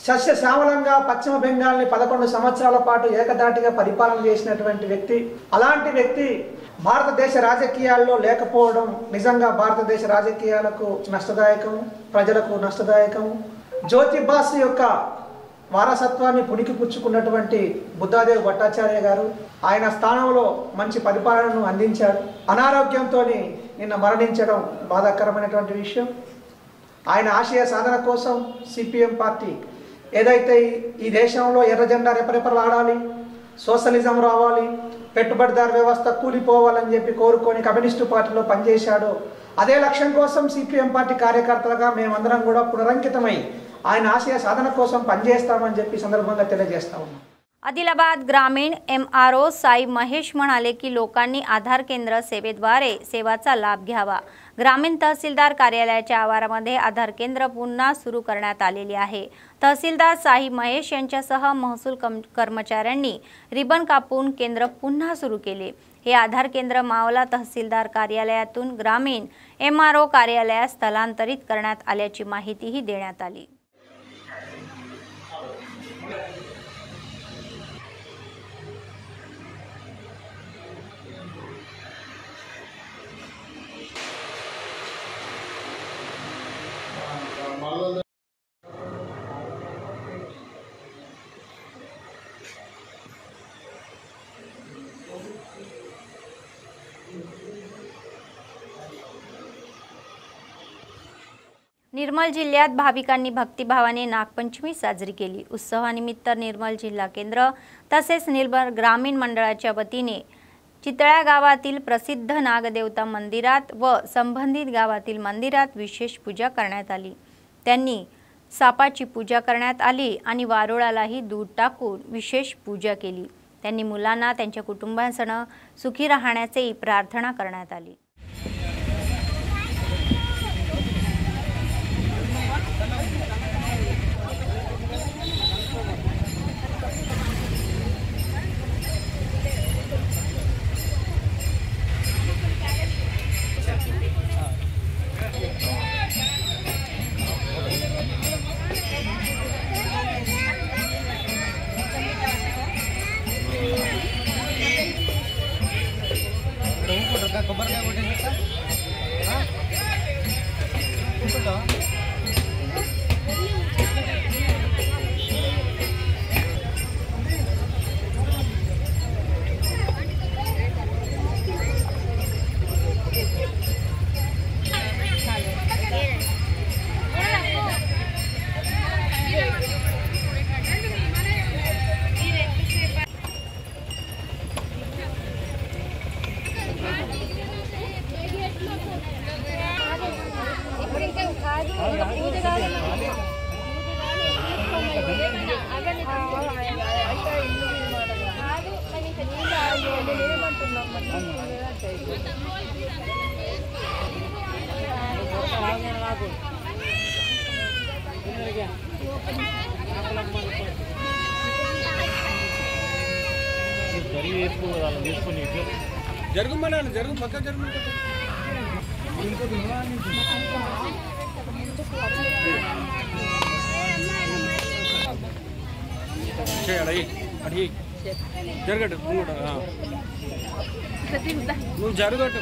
సస్యశ్యామలంగా పశ్చిమ బెంగాల్ని 11 సంవత్సరాల పాటు ఏకదాటిగా పరిపాలన చేసినటువంటి వ్యక్తి. అలాంటి వ్యక్తి భారతదేశ రాజకీయాల్లో లేకపోవడం నిజంగా భారతదేశ రాజకీయాలకు నష్టదాయకం, ప్రజలకు నష్టదాయకం. జ్యోతి బాసు యొక్క వారసత్వాన్ని పుణికిపుచ్చుకున్నటువంటి బుద్ధదేవ్ భట్టాచార్య గారు ఆయన స్థానంలో మంచి పరిపాలనను అందించాడు. అనారోగ్యంతో నిన్న మరణించడం బాధాకరమైనటువంటి విషయం. ఆయన ఆశయ సాధన కోసం సిపిఎం పార్టీ ఏదైతే ఈ దేశంలో ఎర్ర జెండా రెపరెపలాడాలి, సోషలిజం రావాలి, పెట్టుబడిదారు వ్యవస్థ కూలిపోవాలని చెప్పి కోరుకొని కమ్యూనిస్టు పార్టీలో పనిచేశాడో అదే లక్ష్యం కోసం సిపిఎం పార్టీ కార్యకర్తలుగా మేమందరం కూడా పునరంకితమై ఆయన ఆశయ సాధన కోసం పనిచేస్తామని చెప్పి సందర్భంగా తెలియజేస్తా ఉన్నాం. आदिलाबाद ग्रामीण MRO साई महेश म्हणाले की लोकांनी आधार केंद्र सेवेद्वारे सेवाचा लाभ घ्यावा। ग्रामीण तहसीलदार कार्यालयाच्या आवारामध्ये आधार केंद्र पुन्हा सुरू करण्यात आलेले आहे। तहसीलदार साई महेश यांच्यासह महसूल कर्मचाऱ्यांनी रिबन कापून केंद्र पुन्हा सुरू केले। हे आधार केंद्र मावला तहसीलदार कार्यालयातून ग्रामीण MRO कार्यालयात स्थलांतरित करण्यात आल्याची माहितीही देण्यात आली। निर्मल जिल्ह्यात भाविकांनी भक्तिभावाने नागपंचमी साजरी केली। उत्सवानिमित्त निर्मल जिल्हा केंद्र तसेच निर्मल ग्रामीण मंडळाच्या वतीने चितळ्या गावातील प्रसिद्ध नागदेवता मंदिरात व संबंधित गावातील मंदिरात विशेष पूजा करण्यात आली। त्यांनी सापाची पूजा करण्यात आली आणि वारुळालाही दूध टाकून विशेष पूजा केली। त्यांनी मुलांना त्यांच्या कुटुंबांसह सुखी राहण्याची प्रार्थना करण्यात आली। జరుగు మన జరుగు పక్క జరుగు జరగట్టు నువ్వు జరగట్టు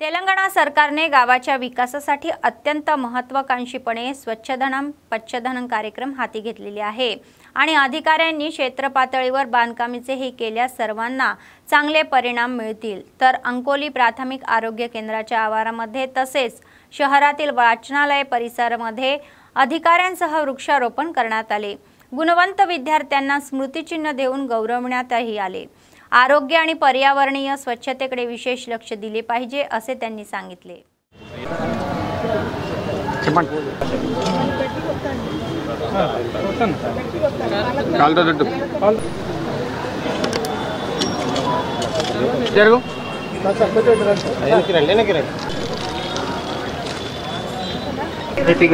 तेलंगणा सरकारने गावाच्या विकासासाठी अत्यंत महत्त्वाकांक्षीपणे स्वच्छधनम पच्चधनम कार्यक्रम हाती घेतलेले आहे आणि अधिकाऱ्यांनी क्षेत्र पातळीवर बांधकामीचे हे केल्यास सर्वांना चांगले परिणाम मिळतील। तर अंकोली प्राथमिक आरोग्य केंद्राच्या आवारामध्ये तसेच शहरातील वाचनालय परिसरामध्ये अधिकाऱ्यांसह वृक्षारोपण करण्यात आले। गुणवंत विद्यार्थ्यांना स्मृतिचिन्ह देऊन गौरवण्यातही आले। आरोग्य आणि पर्यावरणीय स्वच्छतेकडे विशेष लक्ष दिले पाहिजे असे त्यांनी सांगितले।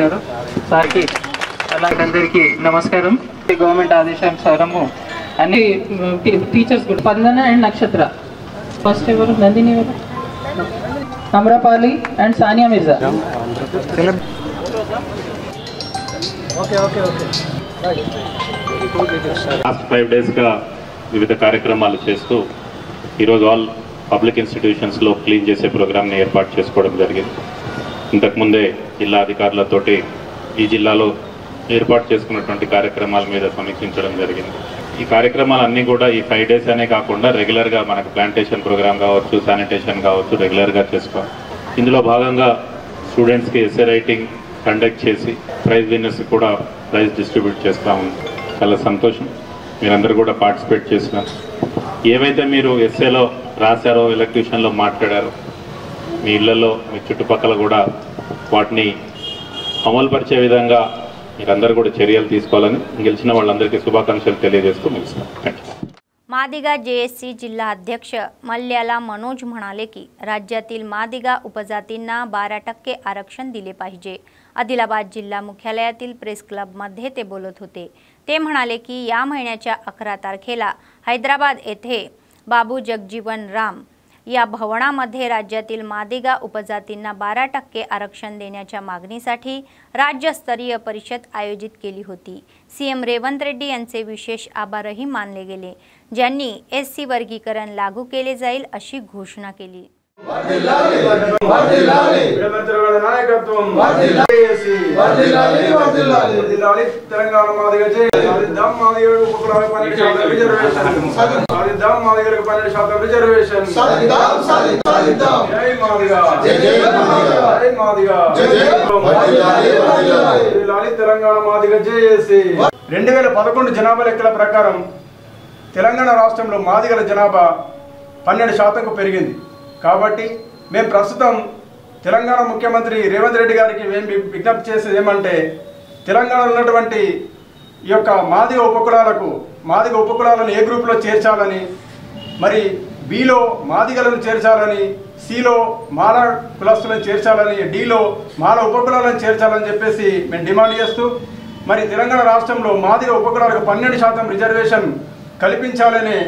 గారు సార్కి అలాగే అందరికీ నమస్కారం। గవర్నమెంట్ ఆదేశానుసారము అన్ని టీచర్స్ కూడా స్పందన అండ్ నక్షత్ర ఫస్ట్ ఎవరు నందిని ఎవరు అమ్రపాలి అండ్ సానియా మిర్జా లాస్ట్ 5 డేస్గా వివిధ కార్యక్రమాలు చేస్తూ ఈరోజు ఆల్ పబ్లిక్ ఇన్స్టిట్యూషన్స్లో క్లీన్ చేసే ప్రోగ్రామ్ని ఏర్పాటు చేసుకోవడం జరిగింది। ఇంతకుముందే జిల్లా అధికారులతోటి ఈ జిల్లాలో ఏర్పాటు చేసుకున్నటువంటి కార్యక్రమాల మీద సమీక్షించడం జరిగింది। ఈ కార్యక్రమాలన్నీ కూడా ఈ 5 డేస్ అనే కాకుండా రెగ్యులర్గా మనకు ప్లాంటేషన్ ప్రోగ్రామ్ కావచ్చు, శానిటేషన్ కావచ్చు రెగ్యులర్గా చేసుకోవాలి। ఇందులో భాగంగా స్టూడెంట్స్కి ఎస్ఏ రైటింగ్ కండక్ట్ చేసి ప్రైజ్ విన్నర్స్ కూడా ప్రైజ్ డిస్ట్రిబ్యూట్ చేస్తూ ఉంది. చాలా సంతోషం మీరందరూ కూడా పార్టిసిపేట్ చేసినారు. ఏవైతే మీరు ఎస్ఏలో రాశారో, ఎలక్ట్యూషన్లో మాట్లాడారో, మీ ఇళ్లలో మీ చుట్టుపక్కల కూడా వాటిని అమలుపరిచే విధంగా మీరందరూ కూడా చర్యలు తీసుకోవాలని గెలిచిన వాళ్ళందరికీ శుభాకాంక్షలు తెలియజేస్తూ मुगिस्ताను. थँक्यू. मादिगा जेएससी जिल्हा अध्यक्ष मल्याला मनोज म्हणाले की राज्यातील मादिगा उपजातींना 12% आरक्षण दिले पाहिजे. आदिलाबाद जिल्हा मुख्यालयातील प्रेस क्लबमध्ये ते बोलत होते. ते म्हणाले की या महिन्याच्या 11 तारखेला हैदराबाद येथे बाबू जगजीवन राम या भवनामध्ये राज्यातील मादिगा उपजातींना 12% आरक्षण देण्याच्या मागणीसाठी राज्यस्तरीय परिषद आयोजित केली होती. सीएम रेवंत रेड्डी यांचे विशेष आभारही मानले गेले, ज्यांनी एससी वर्गीकरण लागू केले जाईल अशी घोषणा केली. తెలంగాణ మాదిగ జేఏసీ 2011 జనాభా లెక్కల ప్రకారం తెలంగాణ రాష్ట్రంలో మాదిగల జనాభా 12% పెరిగింది. కాబట్టి మేము ప్రస్తుతం తెలంగాణ ముఖ్యమంత్రి రేవంత్ రెడ్డి గారికి మేము విజ్ఞప్తి చేసేది ఏమంటే, తెలంగాణలో ఉన్నటువంటి ఈ యొక్క మాదిగ ఉపకులాలను ఏ గ్రూప్లో చేర్చాలని, మరి బిలో మాదిగలను చేర్చాలని, సిలో మాల కులస్తులను చేర్చాలని, డిలో మాల ఉపకులాలను చేర్చాలని చెప్పేసి మేము డిమాండ్ చేస్తూ, మరి తెలంగాణ రాష్ట్రంలో మాదిగ ఉపకులాలకు 12% రిజర్వేషన్ కల్పించాలనే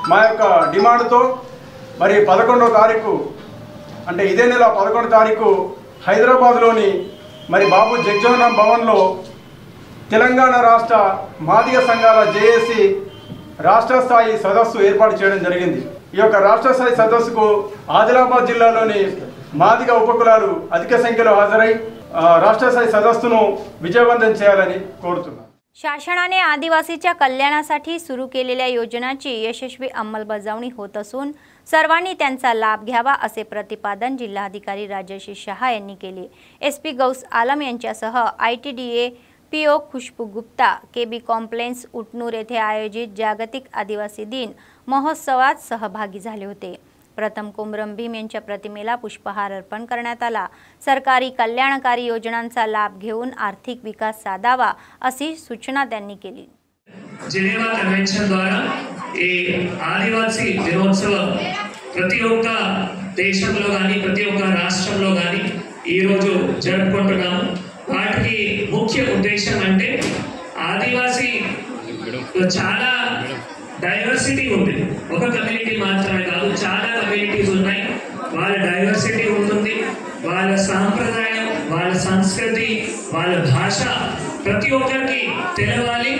మా యొక్క డిమాండ్తో మరి 11వ తారీఖు అంటే ఇదే నెల 11వ తారీఖు హైదరాబాద్లోని మరి బాబు జగజీవన్ రామ్ భవన్లో తెలంగాణ రాష్ట్ర మాదిగ సంఘాల జేఏసీ రాష్ట్ర స్థాయి సదస్సు ఏర్పాటు చేయడం జరిగింది. ఈ యొక్క రాష్ట్ర స్థాయి సదస్సుకు ఆదిలాబాద్ జిల్లాలోని మాదిగ ఉపకులాలు అధిక సంఖ్యలో హాజరై राष्ट्र स्थायी सदस्यను विजयवंदन చేయాలని కోరుతున్నాను. शासनाने आदिवासीच्या कल्याणासाठी सुरू केलेल्या योजनांची यशस्वी अंमलबजावणी होत असून सर्वांनी त्यांचा लाभ घ्यावा असे प्रतिपादन जिल्हाधिकारी राजश्री शहा यांनी केले. एसपी गौस आलम यांच्यासह आयटीडीए पीओ खुशबू गुप्ता केबी कॉम्प्लेक्स उटनूर येथे आयोजित जागतिक आदिवासी दिन महोत्सवात सहभागी झाले होते. प्रथम कोमरम भीम यांच्या प्रतिमेला पुष्पहार अर्पण करण्यात आला. सरकारी कल्याणकारी योजनांचा लाभ घेऊन आर्थिक विकास साधावा अशी सूचना त्यांनी केली. जिनेवा कन्वेंशन द्वारा ये आदिवासी दिनोत्सव ప్రతి ఒక్క దేశంలో గాని ప్రతి ఒక్క రాష్ట్రంలో గాని ఈ రోజు జరుపుకుంటున్నాము. వాటికి ముఖ్య ఉద్దేశం అంటే ఆదివాసీ చాలా డైవర్సిటీ ఉంది. ఒక కమ్యూనిటీ మాత్రమే కాదు, చాలా కమ్యూనిటీస్ ఉన్నాయి. వాళ్ళ డైవర్సిటీ ఉంటుంది, వాళ్ళ సాంప్రదాయం, వాళ్ళ సంస్కృతి, వాళ్ళ భాష ప్రతి ఒక్కరికి తెలవాలి.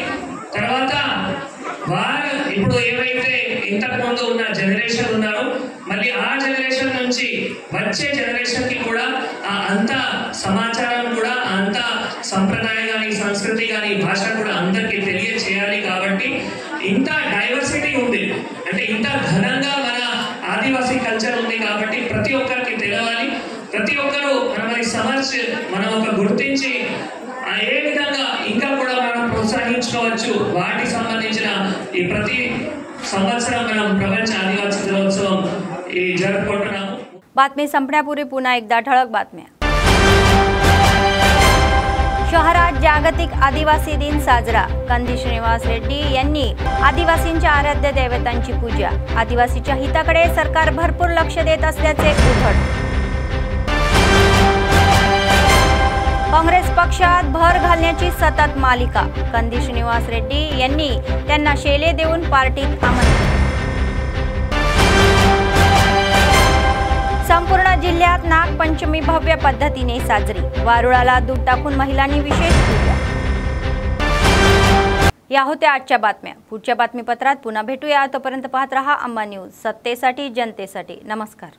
తర్వాత వాళ్ళు ఇప్పుడు ఏవైతే ఇంతకు ముందు ఉన్న జనరేషన్ ఉన్నారో మళ్ళీ ఆ జనరేషన్ నుంచి వచ్చే జనరేషన్ కి కూడా ఆ అంత సమాచారం కూడా అంత సంప్రదాయం కానీ సంస్కృతి కానీ భాష కూడా అందరికీ తెలియచేయాలి. కాబట్టి ఇంత డైవర్సిటీ ఉంది అంటే ఇంత ఘనంగా మన ఆదివాసీ కల్చర్ ఉంది కాబట్టి ప్రతి ఒక్కరికి తెలవాలి. ప్రతి ఒక్కరు మనం ఒక గుర్తించి ఏ విధంగా ఇంకా కూడా మనం ప్రోత్సహించుకోవచ్చు వాటికి సంబంధించిన ఈ ప్రతి संवत्सरम మనం ప్రపంచ ఆదివాసీ దినోత్సవం ఈ జరుపుకుంటున్నాము. बातमी संपण्यापूर्वी पुन्हा एकदा ठळक बातम्या. शहरात जागतिक आदिवासी दिन साजरा. कंदी श्रीनिवास रेड्डी यांनी आदिवासींच्या आराध्य दैवतांची पूजा. आदिवासीच्या हिताकडे सरकार भरपूर लक्ष देत असल्याचे उघड. काँग्रेस पक्षात भर घालण्याची सतत मालिका. कंदी श्रीनिवास रेड्डी यांनी त्यांना शेले देऊन पार्टीत आमंत्रण. संपूर्ण जिल्ह्यात नागपंचमी भव्य पद्धतीने साजरी. वारुळाला दूध टाकून महिलांनी विशेष पूजा. या होत्या आजच्या बातम्या. पुढच्या बातमीपत्रात पुन्हा भेटूया. तोपर्यंत पाहत रहा अंबा न्यूज, सत्तेसाठी जनतेसाठी. नमस्कार.